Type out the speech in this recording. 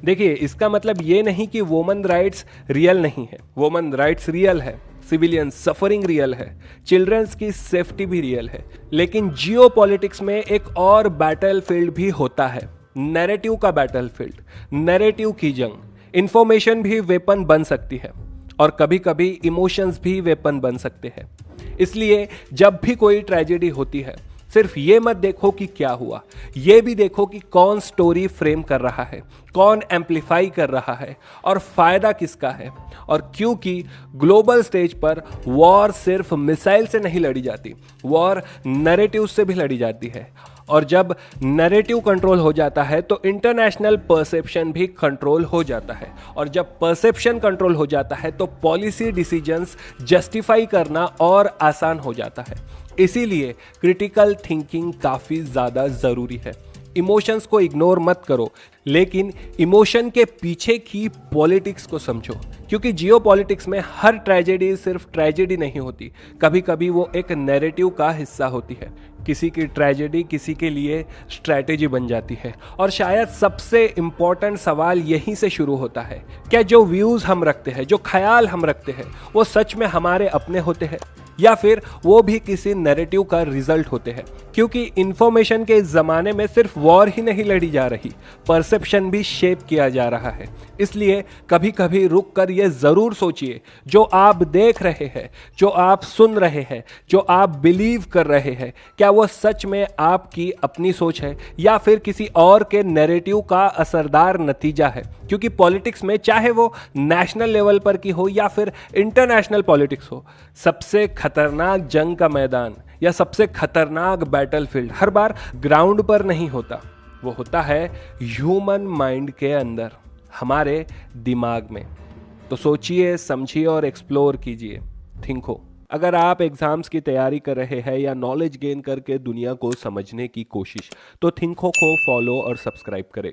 देखिए, इसका मतलब ये नहीं कि वुमन राइट्स रियल नहीं है। वुमन राइट्स रियल है, सिविलियन सफरिंग रियल है, चिल्ड्रंस की सेफ्टी भी रियल है। लेकिन जियो पॉलिटिक्स में एक और बैटलफील्ड भी होता है, नैरेटिव का बैटलफील्ड, नैरेटिव की जंग। इंफॉर्मेशन भी वेपन बन सकती है और कभी कभी इमोशंस भी वेपन बन सकते हैं। इसलिए जब भी कोई ट्रेजेडी होती है, सिर्फ ये मत देखो कि क्या हुआ, ये भी देखो कि कौन स्टोरी फ्रेम कर रहा है, कौन एम्पलीफाई कर रहा है और फायदा किसका है। और क्योंकि ग्लोबल स्टेज पर वॉर सिर्फ मिसाइल से नहीं लड़ी जाती, वॉर नैरेटिव से भी लड़ी जाती है। और जब नैरेटिव कंट्रोल हो जाता है तो इंटरनेशनल परसेप्शन भी कंट्रोल हो जाता है, और जब परसेप्शन कंट्रोल हो जाता है तो पॉलिसी डिसीजंस जस्टिफाई करना और आसान हो जाता है। इसीलिए क्रिटिकल थिंकिंग काफी ज्यादा जरूरी है। इमोशंस को इग्नोर मत करो, लेकिन इमोशन के पीछे की पॉलिटिक्स को समझो, क्योंकि जियो पॉलिटिक्स में हर ट्रेजेडी सिर्फ ट्रेजेडी नहीं होती, कभी कभी वो एक नैरेटिव का हिस्सा होती है। किसी की ट्रेजेडी किसी के लिए स्ट्रैटेजी बन जाती है। और शायद सबसे इंपॉर्टेंट सवाल यहीं से शुरू होता है, क्या जो व्यूज हम रखते हैं, जो ख्याल हम रखते हैं, वो सच में हमारे अपने होते हैं या फिर वो भी किसी नैरेटिव का रिजल्ट होते हैं। क्योंकि इंफॉर्मेशन के इस जमाने में सिर्फ वॉर ही नहीं लड़ी जा रही, परसेप्शन भी शेप किया जा रहा है। इसलिए कभी कभी रुक कर ये जरूर सोचिए, जो आप देख रहे हैं, जो आप सुन रहे हैं, जो आप बिलीव कर रहे हैं, क्या वो सच में आपकी अपनी सोच है या फिर किसी और के नैरेटिव का असरदार नतीजा है। क्योंकि पॉलिटिक्स में, चाहे वो नेशनल लेवल पर की हो या फिर इंटरनेशनल पॉलिटिक्स हो, सबसे खतरनाक जंग का मैदान या सबसे खतरनाक बैटलफील्ड हर बार ग्राउंड पर नहीं होता, वो होता है ह्यूमन माइंड के अंदर, हमारे दिमाग में। तो सोचिए, समझिए और एक्सप्लोर कीजिए, थिंको। अगर आप एग्जाम्स की तैयारी कर रहे हैं या नॉलेज गेन करके दुनिया को समझने की कोशिश, तो थिंको को फॉलो और सब्सक्राइब करें।